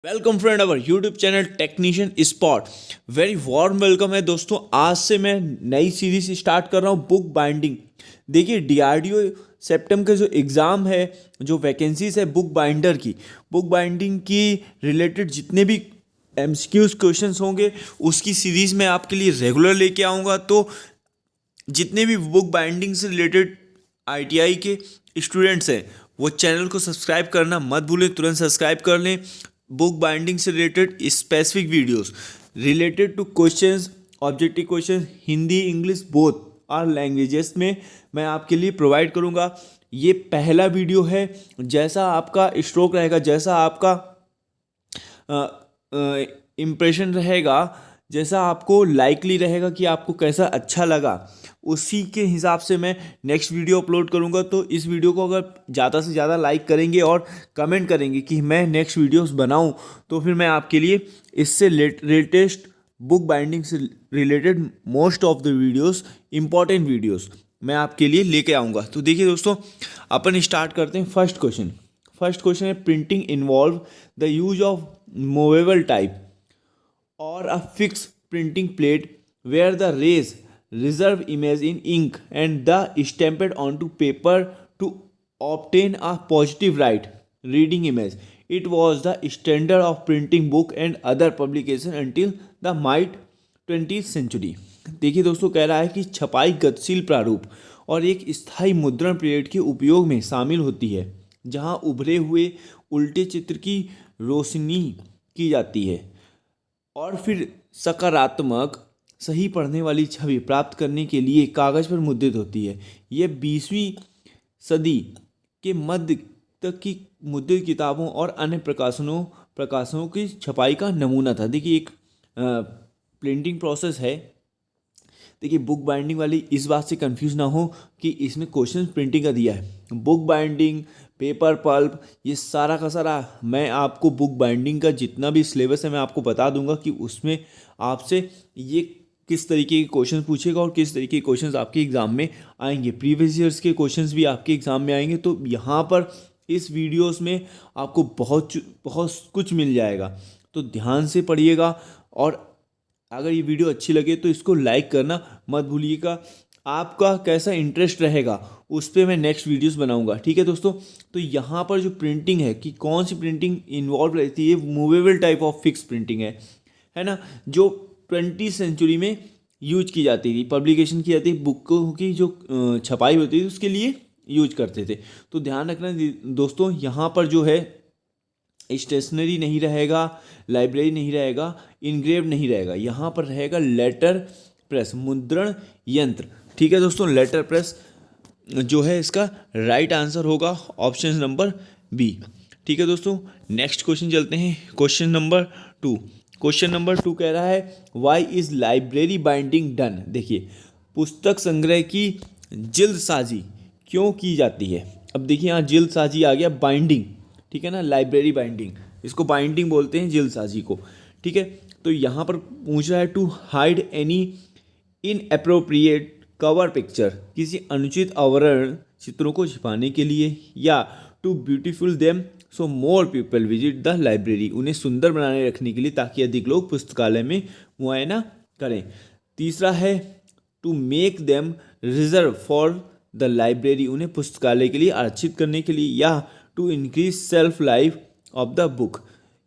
Welcome friend our YouTube channel technician spot. Very warm welcome है दोस्तों। आज से मैं नई सीरीज स्टार्ट कर रहा हूँ बुक बाइंडिंग। देखिए डीआरडीओ सेप्टेम के जो एग्ज़ाम है, जो वैकेंसीज है बुक बाइंडिंग की रिलेटेड जितने भी एमसीक्यूज क्वेश्चंस होंगे उसकी सीरीज़ मैं आपके लिए रेगुलर लेके आऊँगा। तो जितने भी बुक बाइंडिंग से रिलेटेड आईटीआई के स्टूडेंट्स हैं वो चैनल को सब्सक्राइब करना मत भूलें, तुरंत सब्सक्राइब कर लें। बुक बाइंडिंग से related specific videos related to questions, objective questions, Hindi English both are languages में मैं आपके लिए प्रोवाइड करूंगा। ये पहला वीडियो है। जैसा आपका स्ट्रोक रहेगा, जैसा आपका इम्प्रेशन रहेगा, जैसा आपको लाइकली रहेगा कि आपको कैसा अच्छा लगा, उसी के हिसाब से मैं नेक्स्ट वीडियो अपलोड करूंगा। तो इस वीडियो को अगर ज़्यादा से ज़्यादा लाइक करेंगे और कमेंट करेंगे कि मैं नेक्स्ट वीडियोस बनाऊं, तो फिर मैं आपके लिए इससे लेटेस्ट बुक बाइंडिंग से related most of the videos, important videos मैं आपके लिए लेके आऊँगा। तो देखिए दोस्तों, अपन स्टार्ट करते हैं। फर्स्ट क्वेश्चन है, printing involve the use of movable type or a fixed printing plate where the rays reserve image in ink and the stamped onto paper to obtain a positive right reading image. It was the standard of printing book and other publication until the mid 20th century. देखिए दोस्तों, कह रहा है कि छपाई गतिशील प्रारूप और एक स्थायी मुद्रण प्लेट के उपयोग में शामिल होती है जहां उभरे हुए उल्टे चित्र की रोशनी की जाती है और फिर सकारात्मक सही पढ़ने वाली छवि प्राप्त करने के लिए कागज़ पर मुद्रित होती है। यह 20वीं सदी के मध्य तक की मुद्रित किताबों और अन्य प्रकाशनों की छपाई का नमूना था। देखिए एक प्रिंटिंग प्रोसेस है। देखिए बुक बाइंडिंग वाली इस बात से कंफ्यूज ना हो कि इसमें क्वेश्चन प्रिंटिंग का दिया है। बुक बाइंडिंग, पेपर पल्प, ये सारा का सारा मैं आपको बुक बाइंडिंग का जितना भी सिलेबस है मैं आपको बता दूंगा कि उसमें आपसे ये किस तरीके के क्वेश्चन पूछेगा और किस तरीके के क्वेश्चन आपके एग्ज़ाम में आएंगे। प्रीवियस ईयर्स के क्वेश्चन भी आपके एग्ज़ाम में आएंगे। तो यहाँ पर इस वीडियोस में आपको बहुत कुछ मिल जाएगा। तो ध्यान से पढ़िएगा और अगर ये वीडियो अच्छी लगे तो इसको लाइक करना मत भूलिएगा। आपका कैसा इंटरेस्ट रहेगा उस पर मैं नेक्स्ट वीडियोस बनाऊंगा, ठीक है दोस्तों। तो यहाँ पर जो प्रिंटिंग है कि कौन सी प्रिंटिंग इन्वॉल्व रहती है, movable type of fix printing है ना, जो 20th सेंचुरी में यूज की जाती थी, पब्लिकेशन की जाती थी, बुकों की जो छपाई होती थी उसके लिए यूज करते थे। तो ध्यान रखना दोस्तों, यहाँ पर जो है स्टेशनरी नहीं रहेगा, लाइब्रेरी नहीं रहेगा, इनग्रेव नहीं रहेगा, यहाँ पर रहेगा लेटर प्रेस, मुद्रण यंत्र, ठीक है दोस्तों। लेटर प्रेस जो है इसका राइट आंसर होगा ऑप्शन नंबर बी, ठीक है दोस्तों। नेक्स्ट क्वेश्चन चलते हैं, क्वेश्चन नंबर टू कह रहा है why is library binding done. देखिए पुस्तक संग्रह की जिल्दसाजी क्यों की जाती है। अब देखिए यहाँ जिल्दसाजी आ गया, बाइंडिंग, ठीक है ना, लाइब्रेरी बाइंडिंग, इसको बाइंडिंग बोलते हैं जिल्दसाजी को, ठीक है। तो यहाँ पर पूछ रहा है to hide any inappropriate cover picture, किसी अनुचित आवरण चित्रों को छिपाने के लिए, या to beautiful them so more people visit the library, उन्हें सुंदर बनाने रखने के लिए ताकि अधिक लोग पुस्तकालय में मुआयना करें। तीसरा है to make them reserve for the library, उन्हें पुस्तकालय के लिए आरक्षित करने के लिए, या to increase self life of the book,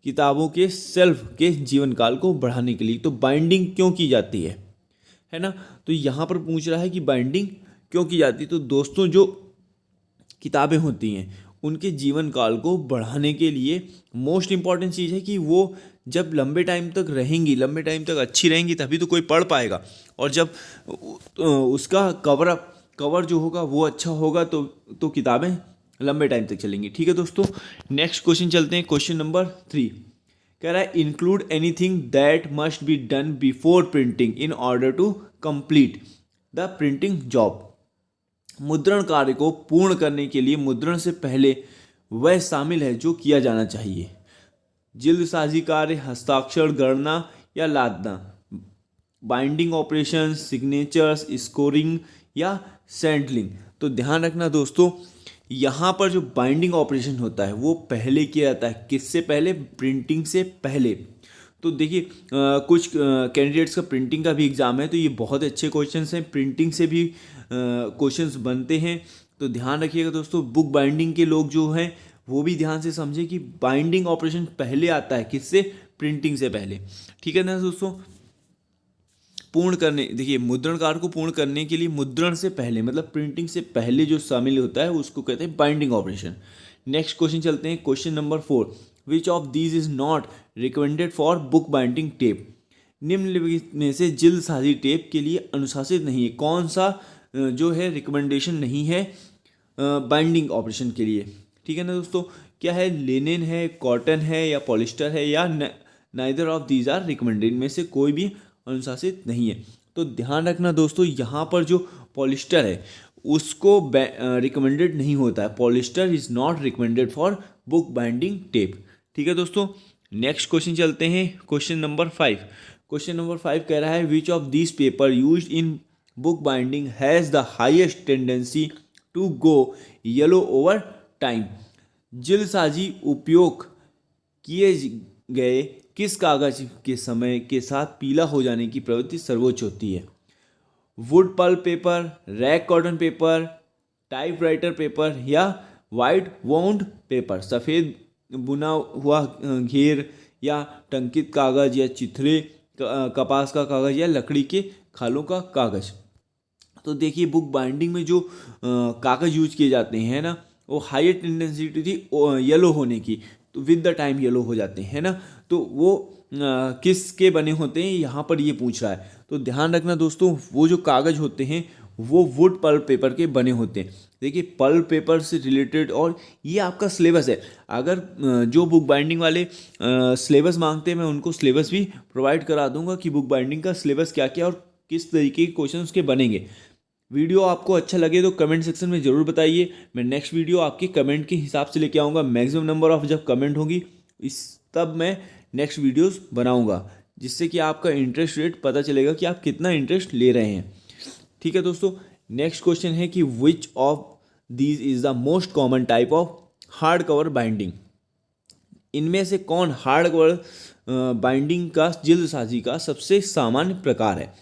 किताबों के सेल्फ के जीवन काल को बढ़ाने के लिए। तो बाइंडिंग क्यों की जाती है ना, तो यहाँ पर पूछ रहा है कि बाइंडिंग क्यों की जाती है। तो दोस्तों जो किताबें होती हैं उनके जीवन काल को बढ़ाने के लिए मोस्ट इम्पॉर्टेंट चीज़ है कि वो जब लंबे टाइम तक रहेंगी, लंबे टाइम तक अच्छी रहेंगी, तभी तो कोई पढ़ पाएगा। और जब उसका कवर जो होगा वो अच्छा होगा तो किताबें लंबे टाइम तक चलेंगी, ठीक है दोस्तों। नेक्स्ट क्वेश्चन चलते हैं, क्वेश्चन नंबर 3 कह रहा है include anything that must be done before printing in order to complete the printing job. मुद्रण कार्य को पूर्ण करने के लिए मुद्रण से पहले वह शामिल है जो किया जाना चाहिए। जिल्दसाजी कार्य, हस्ताक्षर, गणना या लादना, बाइंडिंग ऑपरेशन, सिग्नेचर्स, स्कोरिंग या सैंडलिंग। तो ध्यान रखना दोस्तों, यहाँ पर जो बाइंडिंग ऑपरेशन होता है वो पहले किया जाता है, किससे पहले? प्रिंटिंग से पहले। तो देखिए कुछ कैंडिडेट्स का प्रिंटिंग का भी एग्ज़ाम है, तो ये बहुत अच्छे क्वेश्चंस हैं, प्रिंटिंग से भी क्वेश्चंस बनते हैं। तो ध्यान रखिएगा दोस्तों, बुक बाइंडिंग के लोग जो हैं वो भी ध्यान से समझें कि बाइंडिंग ऑपरेशन पहले आता है, किससे? प्रिंटिंग से पहले। ठीक है ना दोस्तों। पूर्ण करने, देखिए मुद्रण कार्य को पूर्ण करने के लिए मुद्रण से पहले मतलब प्रिंटिंग से पहले जो शामिल होता है उसको कहते हैं बाइंडिंग ऑपरेशन। नेक्स्ट क्वेश्चन चलते हैं, question number 4। Which of these is not recommended for book binding tape? निम्नलिखित में से जिल्दसाजी टेप के लिए अनुशासित नहीं है। कौन सा जो है रिकमेंडेशन नहीं है बाइंडिंग ऑपरेशन के लिए? ठीक है ना दोस्तों। क्या है? लिनेन है, कॉटन है, या पॉलिस्टर है, या neither of these are recommended. में से कोई भी अनुशासित नहीं है। तो ध्यान रखना दोस्तों, यहाँ पर जो पॉलिस्टर है उसको रिकमेंडेड नहीं होता है। Polyester is not recommended for book binding tape. ठीक है दोस्तों। नेक्स्ट क्वेश्चन चलते हैं, क्वेश्चन नंबर 5। क्वेश्चन नंबर 5 कह रहा है which of this paper used in book binding has the highest tendency to go yellow over time? जिल्दसाजी उपयोग किए गए किस कागज के समय के साथ पीला हो जाने की प्रवृत्ति सर्वोच्च होती है? Wood pulp paper, rag cotton paper, typewriter paper, या वाइट वाउंड पेपर? सफ़ेद बुना हुआ घेर, या टंकित कागज, या चिथड़े कपास का कागज, या लकड़ी के खालों का कागज? तो देखिए बुक बाइंडिंग में जो कागज़ यूज किए जाते हैं ना, वो हाई टेंडेंसी थी येलो होने की, तो विद द टाइम येलो हो जाते हैं ना। तो वो किसके बने होते हैं यहाँ पर ये पूछ रहा है। तो ध्यान रखना दोस्तों, वो जो कागज़ होते हैं वो वुड पल्प पेपर के बने होते हैं। देखिए पल्प पेपर से रिलेटेड, और ये आपका सिलेबस है। अगर जो बुक बाइंडिंग वाले सिलेबस मांगते हैं, मैं उनको सिलेबस भी प्रोवाइड करा दूंगा कि बुक बाइंडिंग का सिलेबस क्या क्या और किस तरीके के क्वेश्चन उसके बनेंगे। वीडियो आपको अच्छा लगे तो कमेंट सेक्शन में ज़रूर बताइए। मैं नेक्स्ट वीडियो आपके कमेंट के हिसाब से लेके आऊँगा। मैक्सिमम नंबर ऑफ जब कमेंट होगी तब मैं नेक्स्ट वीडियोस बनाऊँगा, जिससे कि आपका इंटरेस्ट रेट पता चलेगा कि आप कितना इंटरेस्ट ले रहे हैं। ठीक है दोस्तों। नेक्स्ट क्वेश्चन है कि which of these is the most common type of hard cover binding? इनमें से कौन हार्ड कवर बाइंडिंग का जिल्दसाजी का सबसे सामान्य प्रकार है?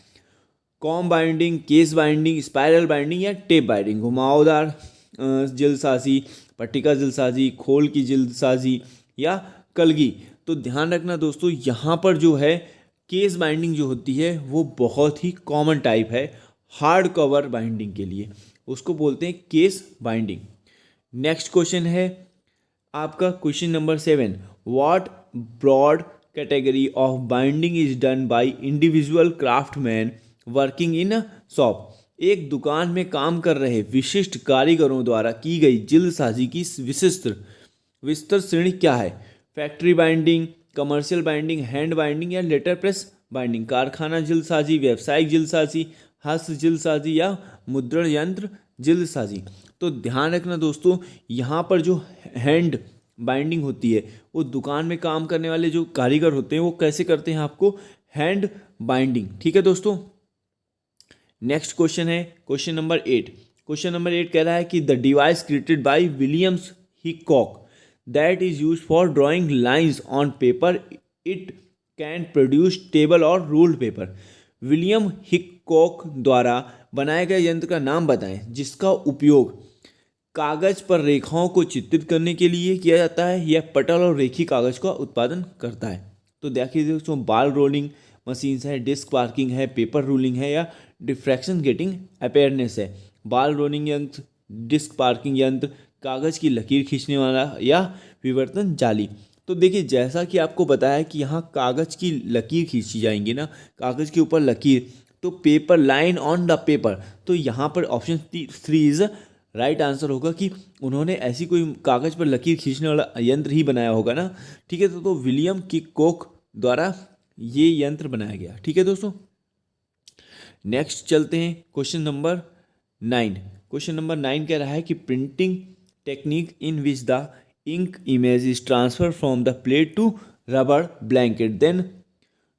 Com binding, case binding, spiral binding, या टेप बाइंडिंग? घुमावदार जिल्दसाजी, पट्टिका जिल्दसाजी, खोल की जिल्दसाजी, या कलगी? तो ध्यान रखना दोस्तों, यहाँ पर जो है केस बाइंडिंग जो होती है वो बहुत ही कॉमन टाइप है हार्ड कवर बाइंडिंग के लिए, उसको बोलते हैं केस बाइंडिंग। नेक्स्ट क्वेश्चन है आपका question number 7। What broad category of binding is done by individual craftsman working in a shop? एक दुकान में काम कर रहे विशिष्ट कारीगरों द्वारा की गई जिल्दसाजी की विस्तृत श्रेणी क्या है? Factory binding, commercial binding, hand binding, या लेटर प्रेस बाइंडिंग? कारखाना जिल्दसाजी, व्यावसायिक जिल्दसाजी, हस्त जिल्दसाजी, या मुद्रण यंत्र जिल्दसाजी? तो ध्यान रखना दोस्तों, यहाँ पर जो हैंड बाइंडिंग होती है वो दुकान में काम करने वाले जो कारीगर होते हैं वो कैसे करते हैं? आपको हैंड बाइंडिंग। ठीक है दोस्तों। नेक्स्ट क्वेश्चन है क्वेश्चन नंबर 8। क्वेश्चन नंबर 8 कह रहा है कि the device created by Williams Hickok that is used for drawing lines on paper it can produce table और रूल्ड पेपर? विलियम हिकॉक द्वारा बनाए गए यंत्र का नाम बताएं जिसका उपयोग कागज पर रेखाओं को चित्रित करने के लिए किया जाता है, या पटल और रेखी कागज का उत्पादन करता है? तो देखिए दोस्तों, बाल रोलिंग मशीन्स है, डिस्क पार्किंग है, पेपर रूलिंग है, या डिफ्रैक्शन गेटिंग अपेयरनेस है? बाल रोलिंग यंत्र, डिस्क पार्किंग यंत्र, कागज़ की लकीर खींचने वाला, या विवर्तन जाली? तो देखिए जैसा कि आपको बताया कि यहाँ कागज़ की लकीर खींची जाएंगी ना, कागज़ के ऊपर लकीर, तो paper line on the paper. तो यहाँ पर ऑप्शन 3 इज राइट आंसर होगा कि उन्होंने ऐसी कोई कागज़ पर लकीर खींचने वाला यंत्र ही बनाया होगा ना। ठीक है, तो विलियम हिकॉक द्वारा ये यंत्र बनाया गया। ठीक है दोस्तों। नेक्स्ट चलते हैं क्वेश्चन नंबर 9। क्वेश्चन नंबर 9 कह रहा है कि printing technique in which the ink image is transfer from the plate to rubber blanket then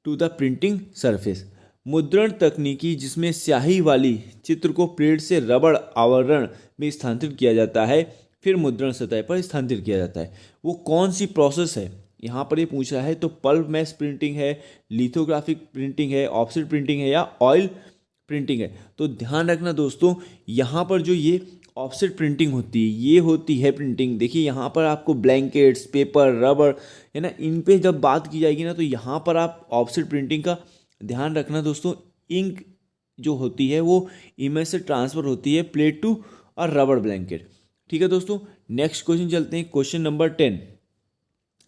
to the printing surface? मुद्रण तकनीकी जिसमें स्याही वाली चित्र को प्लेट से रबड़ आवरण में स्थानांतरित किया जाता है, फिर मुद्रण सतह पर स्थानांतरित किया जाता है। वो कौन सी प्रोसेस है यहाँ पर ये पूछ रहा है। तो पल्प मैस प्रिंटिंग है, लिथोग्राफिक प्रिंटिंग है, ऑफसेट प्रिंटिंग है या ऑयल प्रिंटिंग है। तो ध्यान रखना दोस्तों, यहाँ पर जो ये ऑफसेट प्रिंटिंग होती है, ये होती है प्रिंटिंग। देखिए यहाँ पर आपको ब्लैंकेट्स, पेपर, रबर है ना, इन पे जब बात की जाएगी ना, तो यहाँ पर आप ऑफसेट प्रिंटिंग का ध्यान रखना दोस्तों। इंक जो होती है वो इमेज से ट्रांसफ़र होती है प्लेट टू और रबर ब्लैंकेट। ठीक है दोस्तों, नेक्स्ट क्वेश्चन चलते हैं, क्वेश्चन नंबर 10।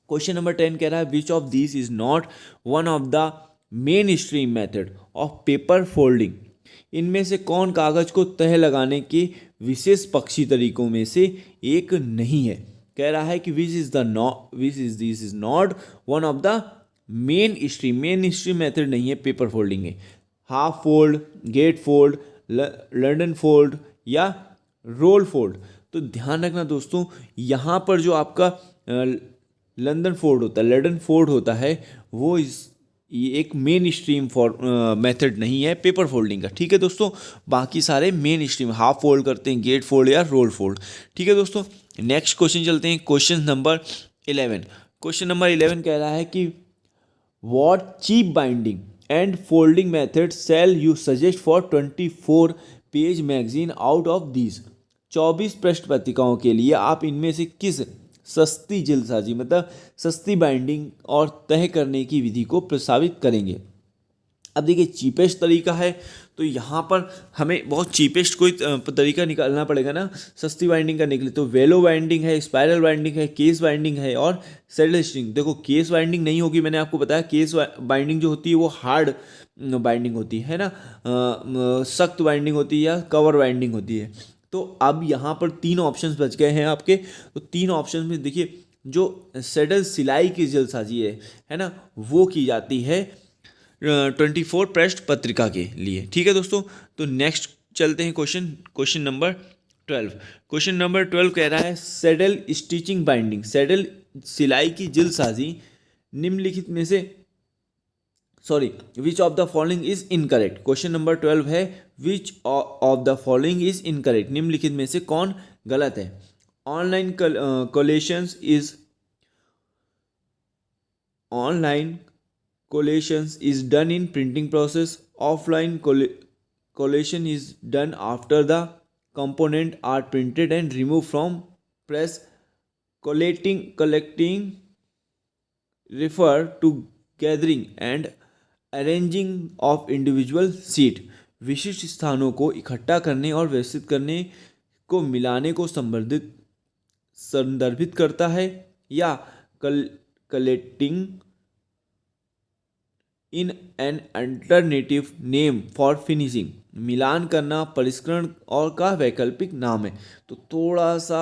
क्वेश्चन नंबर 10 कह रहा है which of this is not one of the main stream method of paper folding. इनमें से कौन कागज को तह लगाने के विशेष पक्षी तरीकों में से एक नहीं है। कह रहा है कि this is not one of the main stream method नहीं है पेपर फोल्डिंग है। Half fold, gate fold, London fold या रोल फोल्ड। तो ध्यान रखना दोस्तों, यहाँ पर जो आपका लंदन फोल्ड होता है वो ये एक मेन स्ट्रीम मेथड नहीं है पेपर फोल्डिंग का। ठीक है दोस्तों, बाकी सारे मेन स्ट्रीम हाफ फोल्ड करते हैं, गेट फोल्ड या रोल फोल्ड। ठीक है दोस्तों, नेक्स्ट क्वेश्चन चलते हैं, क्वेश्चन नंबर 11। क्वेश्चन नंबर 11 कह रहा है कि what cheap binding and folding method sell you suggest for 24 page magazine out of these. 24 पृष्ठ पत्रिकाओं के लिए आप इनमें से किस सस्ती जल्दसाजी मतलब सस्ती बाइंडिंग और तय करने की विधि को प्रस्तावित करेंगे। अब देखिए चीपेस्ट तरीका है, तो यहाँ पर हमें बहुत चीपेस्ट कोई तरीका निकालना पड़ेगा ना सस्ती बाइंडिंग करने के लिए। तो वेलो बाइंडिंग है, स्पाइरल बाइंडिंग है, केस बाइंडिंग है और सैडल स्ट्रिंग। देखो केस बाइंडिंग नहीं होगी, मैंने आपको बताया केस बाइंडिंग जो होती है वो हार्ड बाइंडिंग होती है ना, सख्त बाइंडिंग होती है या कवर बाइंडिंग होती है। तो अब यहाँ पर 3 ऑप्शंस बच गए हैं आपके। तो 3 ऑप्शंस में देखिए जो सैडल सिलाई की जल्दसाजी है ना, वो की जाती है 24 पृष्ठ पत्रिका के लिए। ठीक है दोस्तों, तो नेक्स्ट चलते हैं क्वेश्चन नंबर 12। क्वेश्चन नंबर 12 कह रहा है सैडल स्टिचिंग बाइंडिंग, सैडल सिलाई की जल्दसाजी निम्नलिखित में से which of the following is incorrect. Question number 12 है which of the following is incorrect, निम्नलिखित में से कौन गलत है। Online collations is done in printing process. Offline collation is done after the component are printed and removed from press. Collecting refer to gathering and arranging of individual seat. विशिष्ट स्थानों को इकट्ठा करने और व्यवस्थित करने को मिलाने को संदर्भित करता है या collecting in an alternative name for finishing, मिलान करना परिष्करण और का वैकल्पिक नाम है। तो थोड़ा सा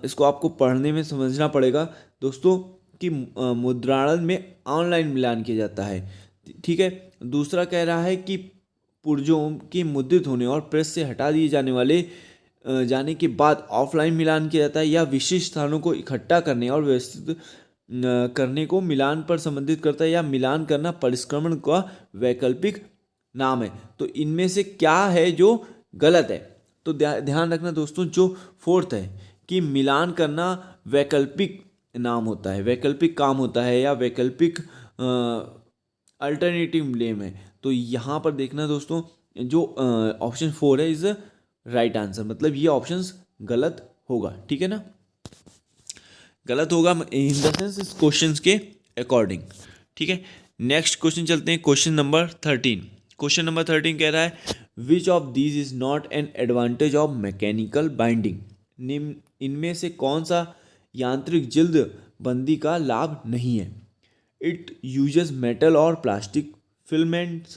इसको आपको पढ़ने में समझना पड़ेगा दोस्तों कि मुद्रायण में ऑनलाइन मिलान किया जाता है। ठीक है, दूसरा कह रहा है कि पुर्जों के मुद्रित होने और प्रेस से हटा दिए जाने के बाद ऑफलाइन मिलान किया जाता है या विशिष्ट स्थानों को इकट्ठा करने और व्यवस्थित करने को मिलान पर संबंधित करता है या मिलान करना परिष्करण का वैकल्पिक नाम है। तो इनमें से क्या है जो गलत है। तो ध्यान रखना दोस्तों, जो फोर्थ है कि मिलान करना वैकल्पिक नाम होता है, वैकल्पिक काम होता है या वैकल्पिक अल्टरनेटिव नेम है। तो यहाँ पर देखना दोस्तों, जो ऑप्शन 4 है इज राइट आंसर, मतलब ये ऑप्शंस गलत होगा। ठीक है ना, गलत होगा इन द सेंस इस क्वेश्चन के अकॉर्डिंग। ठीक है, नेक्स्ट क्वेश्चन चलते हैं, क्वेश्चन नंबर 13। क्वेश्चन नंबर 13 कह रहा है which of these is not an advantage of mechanical binding. इनमें से कौन सा यांत्रिक जल्द बंदी का लाभ नहीं है। It uses metal or plastic filaments.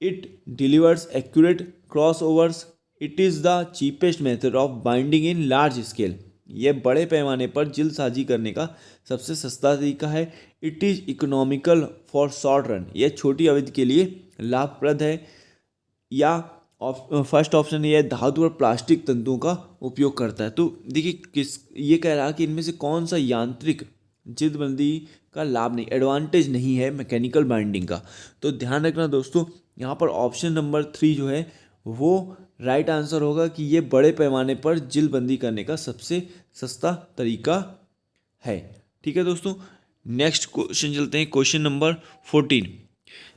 It delivers accurate crossovers. It is the cheapest method of binding in large scale. यह बड़े पैमाने पर जल्दसाजी करने का सबसे सस्ता तरीका है। It is economical for short run. यह छोटी अवधि के लिए लाभप्रद है। या फर्स्ट ऑप्शन ये धातु और प्लास्टिक तंतुओं का उपयोग करता है। तो देखिए ये कह रहा है कि इनमें से कौन सा यांत्रिक जल्दबंदी का लाभ नहीं, एडवांटेज नहीं है मैकेनिकल बाइंडिंग का। तो ध्यान रखना दोस्तों, यहाँ पर ऑप्शन नंबर 3 जो है वो राइट आंसर होगा कि ये बड़े पैमाने पर जिलबंदी करने का सबसे सस्ता तरीका है। ठीक है दोस्तों, नेक्स्ट क्वेश्चन चलते हैं, क्वेश्चन नंबर 14।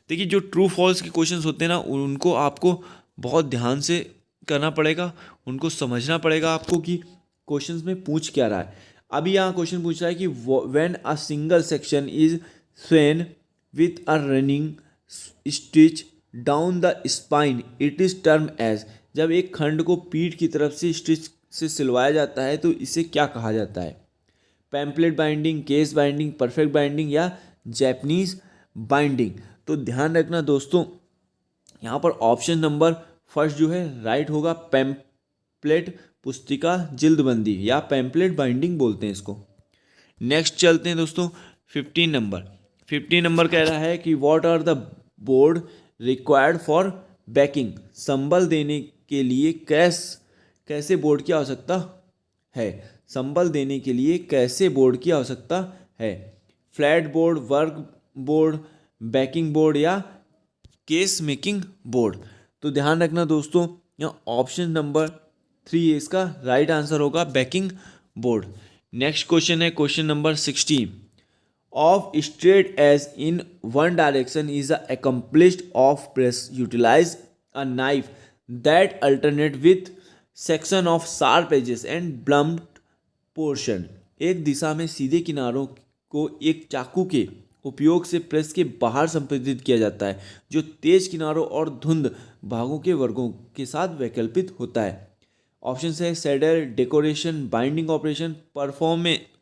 देखिए, जो ट्रू फॉल्स के क्वेश्चंस होते हैं ना, उनको आपको बहुत ध्यान से करना पड़ेगा, उनको समझना पड़ेगा आपको कि क्वेश्चंस में पूछ क्या रहा है। अभी यहाँ क्वेश्चन पूछ रहा है कि when a single section is sewn with a running stitch down the spine it is term as. जब एक खंड को पीठ की तरफ से स्टिच से सिलवाया जाता है तो इसे क्या कहा जाता है? Pamphlet binding, case binding, perfect binding या जैपनीज बाइंडिंग? तो ध्यान रखना दोस्तों, यहाँ पर ऑप्शन नंबर फर्स्ट जो है राइट होगा, पैम्पलेट पुस्तिका जिल्दबंदी या पैम्पलेट बाइंडिंग बोलते हैं इसको। नेक्स्ट चलते हैं दोस्तों 15 नंबर कह रहा है कि what are the board required for backing. संबल देने के लिए कैसे बोर्ड की आवश्यकता है? संबल देने के लिए कैसे बोर्ड की आवश्यकता है? Flat board, work board, backing board या केस मेकिंग बोर्ड? तो ध्यान रखना दोस्तों, यहाँ ऑप्शन नंबर 3 इसका राइट आंसर होगा, बैकिंग बोर्ड। नेक्स्ट क्वेश्चन है question number 16। Off straight edge in one direction is the accomplished off press utilize a knife that alternate with section of sharp edges and blunt portion. एक दिशा में सीधे किनारों को एक चाकू के उपयोग से प्रेस के बाहर संपादित किया जाता है, जो तेज किनारों और धुंध भागों के वर्गों के साथ वैकल्पिक होता है। ऑप्शन है saddle, decoration, binding operation,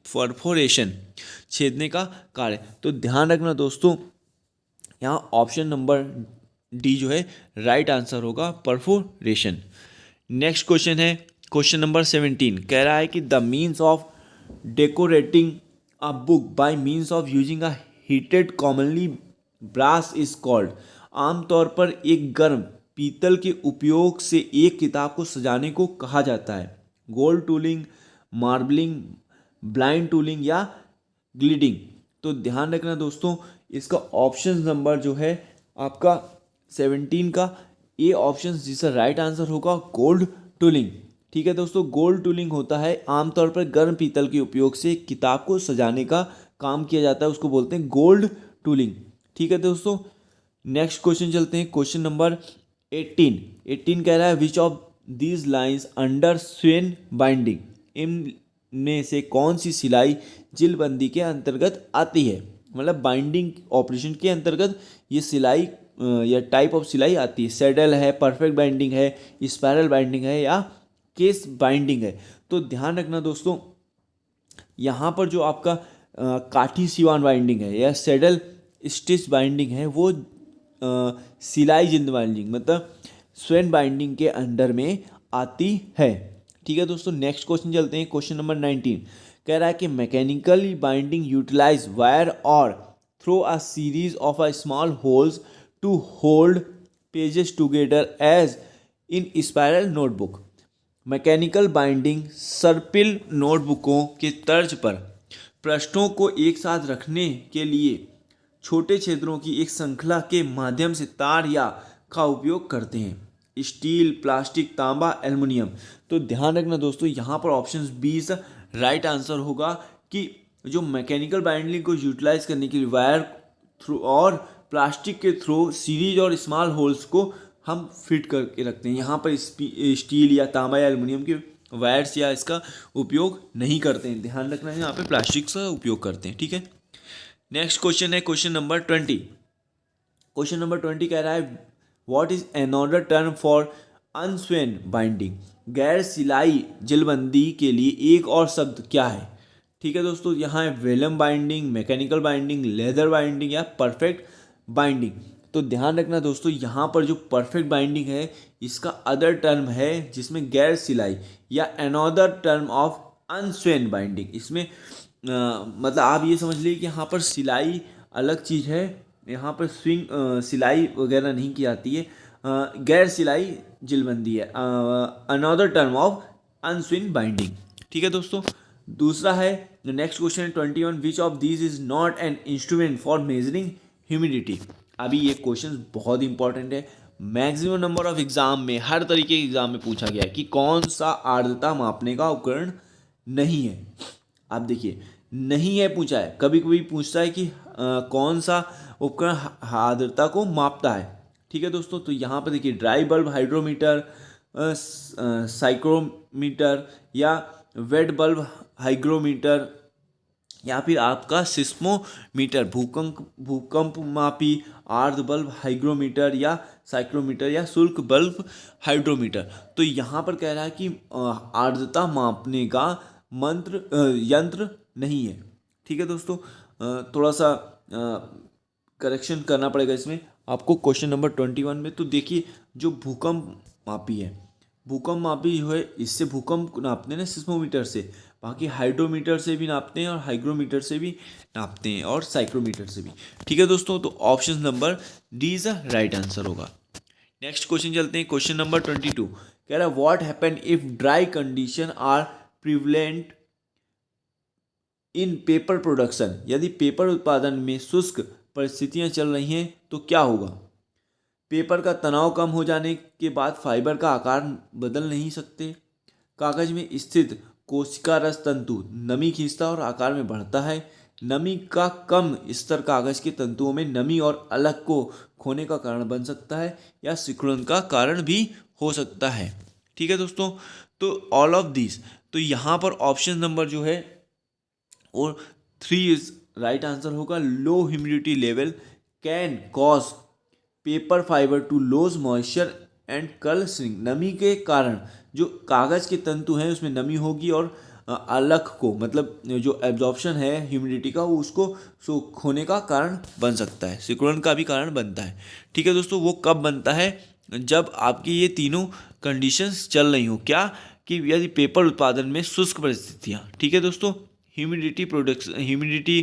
perforation, छेदने का कार्य। तो ध्यान रखना दोस्तों, यहाँ ऑप्शन नंबर डी जो है राइट आंसर होगा, परफोरेशन। नेक्स्ट क्वेश्चन है क्वेश्चन नंबर 17। कह रहा है कि the means of decorating a book by means of using a heated commonly brass is called. आमतौर पर एक गर्म पीतल के उपयोग से एक किताब को सजाने को कहा जाता है। Gold tooling, marbling, blind tooling या ग्लिडिंग? तो ध्यान रखना दोस्तों, इसका ऑप्शन नंबर जो है आपका 17 का ए ऑप्शन जिसका राइट आंसर होगा, गोल्ड टूलिंग। ठीक है दोस्तों, गोल्ड टूलिंग होता है आमतौर पर गर्म पीतल के उपयोग से किताब को सजाने का काम किया जाता है, उसको बोलते हैं गोल्ड टूलिंग। ठीक है दोस्तों, नेक्स्ट क्वेश्चन चलते हैं क्वेश्चन नंबर 18 कह रहा है which of these lines under Sven binding. इनमें से कौन सी सिलाई जिलबंदी के अंतर्गत आती है? मतलब बाइंडिंग ऑपरेशन के अंतर्गत ये सिलाई या टाइप ऑफ सिलाई आती है। सैडल है, परफेक्ट बाइंडिंग है, स्पायरल बाइंडिंग है या केस बाइंडिंग है? तो ध्यान रखना दोस्तों, यहाँ पर जो आपका काठी सिवान बाइंडिंग है या सैडल स्टिच बाइंडिंग है वो सिलाई जिल्द बाइंडिंग मतलब स्वेन बाइंडिंग के अंडर में आती है। ठीक है दोस्तों, नेक्स्ट क्वेश्चन चलते हैं क्वेश्चन नंबर 19। कह रहा है कि मैकेनिकली बाइंडिंग यूटिलाइज वायर और through a series of a small holes to hold pages together as in spiral notebook. Mechanical binding सर्पिल नोटबुकों के तर्ज पर पृष्ठों को एक साथ रखने के लिए छोटे छिद्रों की एक श्रृंखला के माध्यम से तार या का उपयोग करते हैं। स्टील, प्लास्टिक, तांबा, एल्युमिनियम? तो ध्यान रखना दोस्तों, यहाँ पर ऑप्शन बी राइट आंसर होगा कि जो मैकेनिकल बाइंडिंग को यूटिलाइज करने के लिए वायर थ्रू और प्लास्टिक के थ्रू सीरीज और स्मॉल होल्स को हम फिट करके रखते हैं। यहाँ पर स्टील या तांबा या एल्युमिनियम के वायर्स या इसका उपयोग नहीं करते हैं। ध्यान रखना है, यहाँ पे प्लास्टिक का उपयोग करते हैं। ठीक है, नेक्स्ट क्वेश्चन है क्वेश्चन नंबर 20। क्वेश्चन नंबर 20 कह रहा है what is another term for unsewn binding. गैर सिलाई जिलबंदी के लिए एक और शब्द क्या है? ठीक है दोस्तों, यहाँ है vellum binding, mechanical binding, leather binding या परफेक्ट बाइंडिंग? तो ध्यान रखना दोस्तों, यहाँ पर जो परफेक्ट बाइंडिंग है इसका अदर टर्म है जिसमें गैर सिलाई या अनदर टर्म ऑफ अनस्वेन बाइंडिंग। इसमें मतलब आप ये समझ लीजिए कि यहाँ पर सिलाई अलग चीज़ है, यहाँ पर स्विंग सिलाई वगैरह नहीं की जाती है, गैर सिलाई जिलबंदी है, अनदर टर्म ऑफ अनस्विन बाइंडिंग। ठीक है दोस्तों, दूसरा है नेक्स्ट क्वेश्चन है 21 which of these is not an instrument for measuring humidity. अभी ये क्वेश्चन बहुत इंपॉर्टेंट है, मैक्सिमम नंबर ऑफ एग्जाम में, हर तरीके के एग्जाम में पूछा गया है कि कौन सा आर्द्रता मापने का उपकरण नहीं है। आप देखिए, नहीं है पूछा है, कभी कभी पूछता है कि कौन सा उपकरण आर्द्रता को मापता है। ठीक है दोस्तों, तो यहाँ पर देखिए ड्राई बल्ब हाइड्रोमीटर, साइक्रोमीटर या वेट बल्ब हाइग्रोमीटर, या फिर आपका सिस्मोमीटर भूकंप मापी, आर्द्र बल्ब हाइग्रोमीटर या साइक्रोमीटर या शुष्क बल्ब हाइड्रोमीटर। तो यहाँ पर कह रहा है कि आर्द्रता मापने का यंत्र नहीं है। ठीक है दोस्तों, थोड़ा सा करेक्शन करना पड़ेगा इसमें आपको क्वेश्चन नंबर 21 में। तो देखिए जो भूकंप मापी है, भूकंप मापी जो है इससे भूकंप नापते हैं ना सिस्मोमीटर से, बाकी हाइड्रोमीटर से भी नापते हैं और हाइग्रोमीटर से भी नापते हैं और साइक्रोमीटर से भी। ठीक है दोस्तों, तो option number D is the right answer होगा। नेक्स्ट क्वेश्चन चलते हैं, क्वेश्चन नंबर 22 कह रहा है what happen if dry condition are prevalent in paper production. यदि पेपर उत्पादन में शुष्क परिस्थितियां चल रही हैं तो क्या होगा। पेपर का तनाव कम हो जाने के बाद फाइबर का आकार बदल नहीं सकते। कागज में स्थित कोशिका रस तंतु नमी खींचता और आकार में बढ़ता है। नमी का कम स्तर कागज के तंतुओं में नमी और अलग को खोने का कारण बन सकता है या सिकुड़न का कारण भी हो सकता है। ठीक है दोस्तों, तो ऑल ऑफ दिस, तो यहाँ पर ऑप्शन नंबर जो है और 3 इज राइट आंसर होगा। Low humidity level can cause paper fibre to lose moisture and curl shrink. नमी के कारण जो कागज़ के तंतु हैं उसमें नमी होगी और अलग को, मतलब जो एब्जॉर्प्शन है ह्यूमिडिटी का, वो उसको खोने का कारण बन सकता है, सिकुड़न का भी कारण बनता है। ठीक है दोस्तों, वो कब बनता है, जब आपकी ये तीनों कंडीशंस चल रही हो। क्या कि यदि पेपर उत्पादन में शुष्क परिस्थितियाँ, ठीक है दोस्तों, ह्यूमिडिटी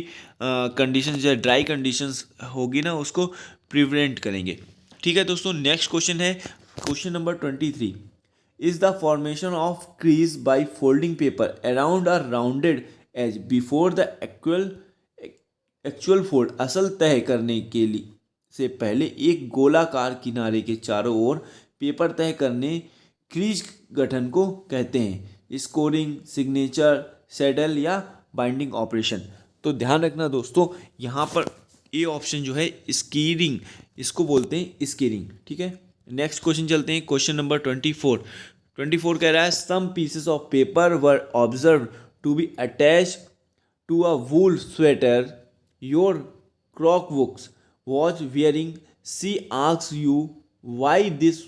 कंडीशन जो ड्राई कंडीशंस होगी ना, उसको प्रिवेंट करेंगे। ठीक है दोस्तों, नेक्स्ट क्वेश्चन है question number 23 is the formation of crease by folding paper around a rounded edge before the actual fold. असल तय करने के लिए से पहले एक गोलाकार किनारे के चारों ओर पेपर तय करने क्रीज गठन को कहते हैं। स्कोरिंग, सिग्नेचर, सैडल या बाइंडिंग ऑपरेशन। तो ध्यान रखना दोस्तों, यहाँ पर ए ऑप्शन जो है स्कीरिंग, इसको बोलते हैं स्कीरिंग। ठीक है, नेक्स्ट क्वेश्चन चलते हैं, क्वेश्चन नंबर 24 कह रहा है some pieces of paper were observe to be attach to a wool sweater your crock books was wearing. She asks you why this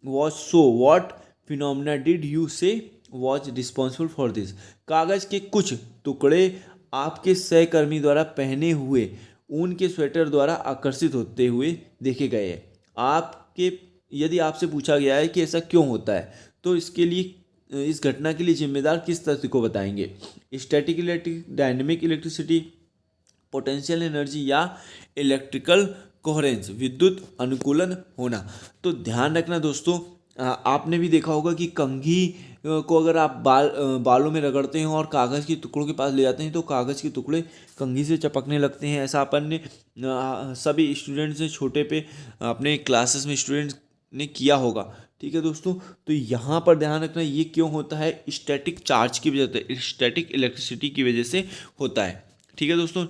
was so, what phenomena did you say was responsible for this. कागज़ के कुछ टुकड़े आपके सहकर्मी द्वारा पहने हुए ऊन के स्वेटर द्वारा आकर्षित होते हुए देखे गए हैं। आपके यदि आपसे पूछा गया है कि ऐसा क्यों होता है, तो इसके लिए, इस घटना के लिए जिम्मेदार किस तथ्य को बताएंगे। Static electric, dynamic electricity, potential energy या इलेक्ट्रिकल कोहेरेंस, विद्युत अनुकूलन होना। तो ध्यान रखना दोस्तों, आपने भी देखा होगा कि कंघी को अगर आप बालों में रगड़ते हैं और कागज़ के टुकड़ों के पास ले जाते हैं तो कागज़ के टुकड़े कंघी से चपकने लगते हैं। ऐसा अपन ने सभी स्टूडेंट्स ने छोटे पे अपने क्लासेस में स्टूडेंट्स ने किया होगा। ठीक है दोस्तों, तो यहाँ पर ध्यान रखना ये क्यों होता है, स्टैटिक चार्ज की वजह से, स्टैटिक इलेक्ट्रिसिटी की वजह से होता है। ठीक है दोस्तों,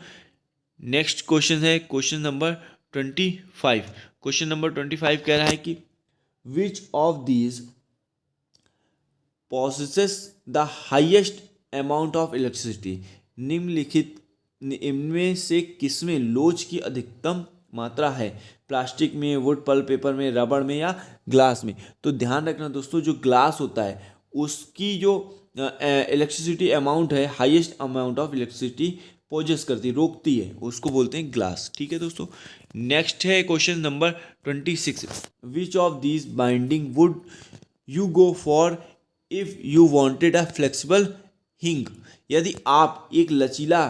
नेक्स्ट क्वेश्चन है क्वेश्चन नंबर 25। क्वेश्चन नंबर 25 कह रहा है कि which of these possesses the highest amount of electricity। निम्नलिखित इनमें से किसमें लोच की अधिकतम मात्रा है। प्लास्टिक में, वुड पल्प पेपर में, रबड़ में या ग्लास में। तो ध्यान रखना दोस्तों, जो ग्लास होता है उसकी जो इलेक्ट्रिसिटी अमाउंट है, highest amount of electricity possess करती, रोकती है, उसको बोलते हैं ग्लास। ठीक है दोस्तों, नेक्स्ट है question number 26। Which of these binding would you go for if you wanted a flexible हिंग। यदि आप एक लचीला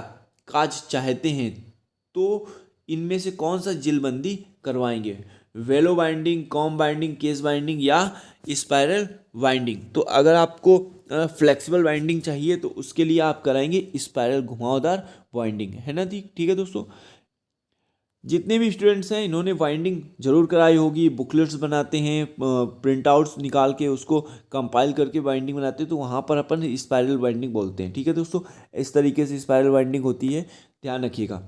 काज चाहते हैं तो इनमें से कौन सा जिलबंदी करवाएंगे। वेलो binding, com binding, case binding या स्पाइरल बाइंडिंग। तो अगर आपको फ्लेक्सिबल बाइंडिंग चाहिए तो उसके लिए आप कराएंगे स्पाइरल घुमावदार बाइंडिंग, है ना। ठीक है दोस्तों, जितने भी स्टूडेंट्स हैं इन्होंने बाइंडिंग जरूर कराई होगी, बुकलेट्स बनाते हैं, प्रिंट आउट्स निकाल के उसको कंपाइल करके बाइंडिंग बनाते हैं, तो वहाँ पर अपन स्पाइरल बाइंडिंग बोलते हैं। ठीक है दोस्तों, इस तरीके से स्पाइरल बाइंडिंग होती है, ध्यान रखिएगा।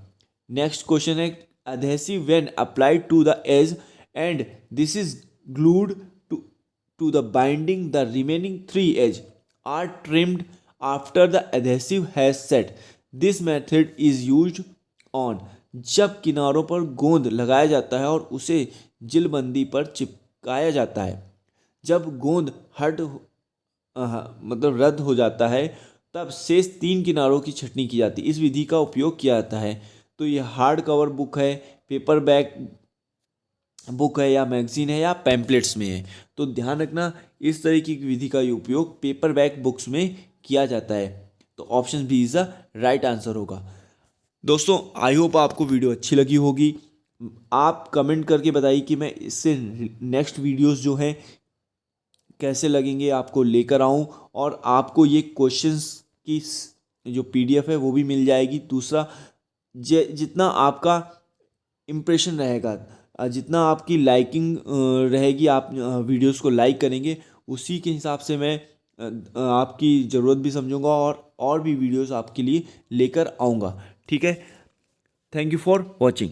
नेक्स्ट क्वेश्चन है, adhesive when applied to the edge and this is glued to the binding, the remaining 3 edge are trimmed after the adhesive has set. This method is used on जब किनारों पर गोंद लगाया जाता है और उसे जिलबंदी पर चिपकाया जाता है। जब गोंद मतलब रद्द हो जाता है तब शेष 3 किनारों की छटनी की जाती है। इस विधि का उपयोग किया जाता है। तो ये हार्ड कवर बुक है, पेपर बैक बुक है, या मैगजीन है, या पैम्पलेट्स में है। तो ध्यान रखना, इस तरीके की विधि का उपयोग पेपर बैक बुक्स में किया जाता है। तो option B is the right answer होगा। दोस्तों आई होप आपको वीडियो अच्छी लगी होगी। आप कमेंट करके बताइए कि मैं इससे नेक्स्ट वीडियोस जो हैं कैसे लगेंगे, आपको लेकर आऊँ, और आपको ये क्वेश्चंस की जो पीडीएफ है वो भी मिल जाएगी। दूसरा, जितना आपका इम्प्रेशन रहेगा, जितना आपकी लाइकिंग रहेगी, आप वीडियोस को लाइक करेंगे, उसी के हिसाब से मैं आपकी ज़रूरत भी समझूंगा और भी वीडियोस आपके लिए लेकर आऊँगा। ठीक है, थैंक यू फॉर वॉचिंग।